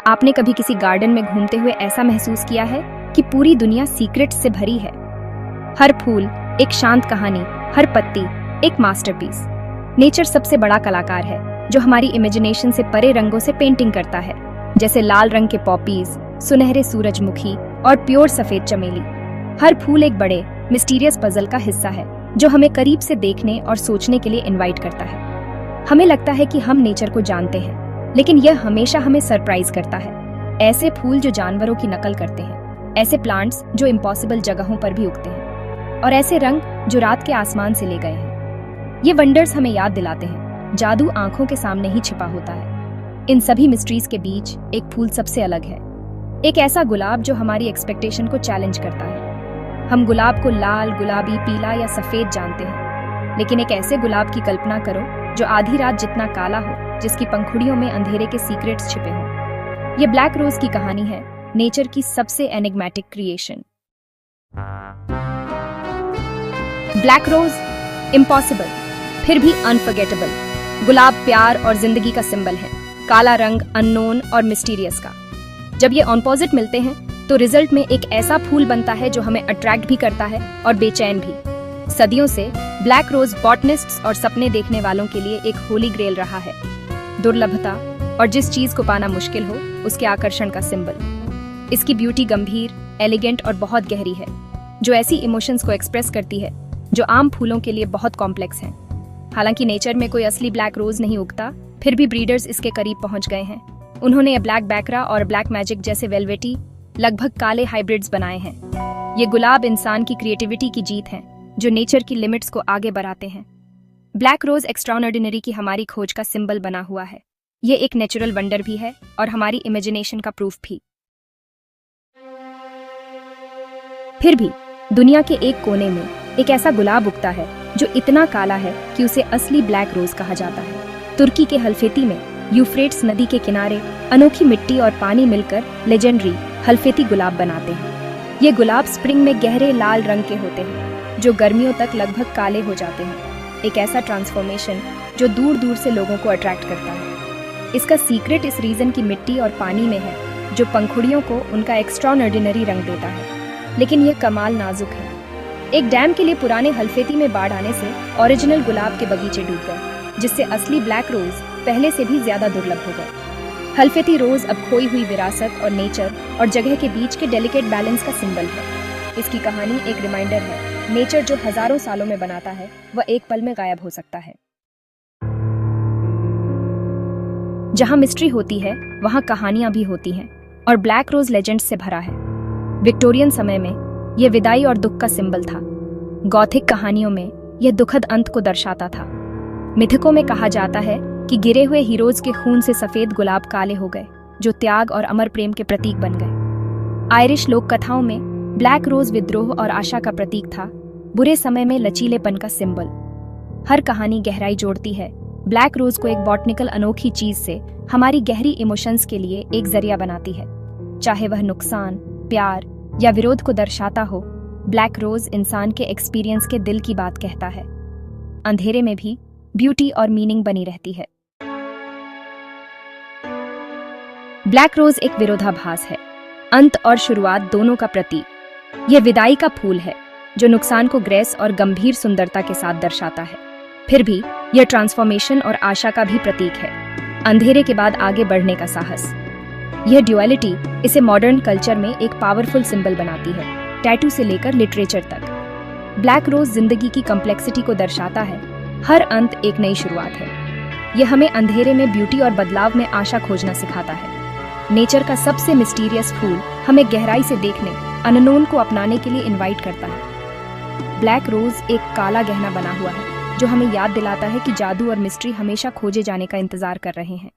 आपने कभी किसी गार्डन में घूमते हुए ऐसा महसूस किया है कि पूरी दुनिया सीक्रेट से भरी है? हर फूल एक शांत कहानी, हर पत्ती एक मास्टरपीस। नेचर सबसे बड़ा कलाकार है जो हमारी इमेजिनेशन से परे रंगों से पेंटिंग करता है, जैसे लाल रंग के पॉपीज, सुनहरे सूरजमुखी और प्योर सफेद चमेली। हर फूल एक बड़े मिस्टीरियस पजल का हिस्सा है जो हमें करीब से देखने और सोचने के लिए इनवाइट करता है। हमें लगता है कि हम नेचर को जानते हैं, लेकिन यह हमेशा हमें सरप्राइज करता है। ऐसे फूल जो जानवरों की नकल करते हैं, ऐसे प्लांट्स जो इम्पॉसिबल जगहों पर भी उगते हैं, और ऐसे रंग जो रात के आसमान से ले गए हैं। ये वंडर्स हमें याद दिलाते हैं जादू आंखों के सामने ही छिपा होता है। इन सभी मिस्ट्रीज के बीच एक फूल सबसे अलग है, एक ऐसा गुलाब जो हमारी एक्सपेक्टेशन को चैलेंज करता है। हम गुलाब को लाल, गुलाबी, पीला या सफेद जानते हैं, लेकिन एक ऐसे गुलाब की कल्पना करो जो आधी रात जितना काला हो, जिसकी पंखुड़ियों में अंधेरे के सीक्रेट्स छिपे हों। ये ब्लैक रोज की कहानी है, नेचर की सबसे enigmatic creation. Black rose, impossible फिर भी अनफॉरगेटेबल। गुलाब प्यार और जिंदगी का सिंबल है, काला रंग अननोन और मिस्टीरियस का। जब ये ऑपोजिट मिलते हैं तो रिजल्ट में एक ऐसा फूल बनता है जो हमें अट्रैक्ट भी करता है और बेचैन भी। सदियों से ब्लैक रोज बॉटनिस्ट्स और सपने देखने वालों के लिए एक होली ग्रेल रहा है, दुर्लभता और जिस चीज को पाना मुश्किल हो उसके आकर्षण का सिंबल। इसकी ब्यूटी गंभीर, एलिगेंट और बहुत गहरी है, जो ऐसी इमोशंस को एक्सप्रेस करती है जो आम फूलों के लिए बहुत कॉम्प्लेक्स हैं। हालांकि नेचर में कोई असली ब्लैक रोज नहीं उगता, फिर भी ब्रीडर्स इसके करीब पहुंच गए हैं। उन्होंने ब्लैक बैकरा और ब्लैक मैजिक जैसे वेलवेटी, लगभग काले हाइब्रिड्स बनाए हैं। ये गुलाब इंसान की क्रिएटिविटी की जीत है, जो नेचर की लिमिट्स को आगे बढ़ाते हैं। ब्लैक रोज एक्स्ट्राऑर्डिनरी की हमारी खोज का सिंबल बना हुआ है। ये एक नेचुरल वंडर भी है और हमारी इमेजिनेशन का प्रूफ भी। फिर भी दुनिया के एक कोने में एक ऐसा गुलाब उगता है जो इतना काला है कि उसे असली ब्लैक रोज कहा जाता है। तुर्की के हल्फेती में यूफ्रेट्स नदी के किनारे अनोखी मिट्टी और पानी मिलकर लेजेंडरी हल्फेती गुलाब बनाते हैं। ये गुलाब स्प्रिंग में गहरे लाल रंग के होते हैं जो गर्मियों तक लगभग काले हो जाते हैं। एक ऐसा ट्रांसफॉर्मेशन जो दूर दूर से लोगों को अट्रैक्ट करता है। इसका सीक्रेट इस रीजन की मिट्टी और पानी में है, जो पंखुड़ियों को उनका एक्स्ट्राऑर्डिनरी रंग देता है। लेकिन यह कमाल नाजुक है। एक डैम के लिए पुराने हल्फेती में बाढ़ आने से ओरिजिनल गुलाब के बगीचे डूब गए, जिससे असली ब्लैक रोज पहले से भी ज्यादा दुर्लभ हो गए। हल्फेती रोज अब खोई हुई विरासत और नेचर और जगह के बीच के डेलिकेट बैलेंस का सिंबल है। इसकी कहानी एक रिमाइंडर है, नेचर जो हजारों सालों में बनाता है वह एक पल में गायब हो सकता है। जहां मिस्ट्री होती है वहां कहानियां भी होती हैं, और ब्लैक रोज लेजेंड्स से भरा है। विक्टोरियन समय में यह विदाई और दुख का सिंबल था। गॉथिक कहानियों में यह दुखद अंत को दर्शाता था। मिथकों में कहा जाता है कि गिरे हुए हीरोज के खून से सफेद गुलाब काले हो गए, जो त्याग और अमर प्रेम के प्रतीक बन गए। आयरिश लोक कथाओं में ब्लैक रोज विद्रोह और आशा का प्रतीक था, बुरे समय में लचीलेपन का सिंबल। हर कहानी गहराई जोड़ती है। ब्लैक रोज को एक बॉटनिकल अनोखी चीज से हमारी गहरी इमोशंस के लिए एक जरिया बनाती है। चाहे वह नुकसान, प्यार या विरोध को दर्शाता हो, ब्लैक रोज इंसान के एक्सपीरियंस के दिल की बात कहता है। अंधेरे में भी ब्यूटी और मीनिंग बनी रहती है। ब्लैक रोज एक विरोधाभास है, अंत और शुरुआत दोनों का प्रतीक। यह विदाई का फूल है जो नुकसान को ग्रेस और गंभीर सुंदरता के साथ दर्शाता है। फिर भी यह ट्रांसफॉर्मेशन और आशा का भी प्रतीक है, अंधेरे के बाद आगे बढ़ने का साहस। यह ड्युअलिटी इसे मॉडर्न कल्चर में एक पावरफुल सिंबल बनाती है, टैटू से लेकर लिटरेचर तक। ब्लैक रोज जिंदगी की कॉम्प्लेक्सिटी को दर्शाता है, हर अंत एक नई शुरुआत है। यह हमें अंधेरे में ब्यूटी और बदलाव में आशा खोजना सिखाता है। नेचर का सबसे मिस्टीरियस फूल हमें गहराई से देखने, अननोन को अपनाने के लिए इनवाइट करता है। ब्लैक रोज एक काला गहना बना हुआ है जो हमें याद दिलाता है कि जादू और मिस्ट्री हमेशा खोजे जाने का इंतजार कर रहे हैं।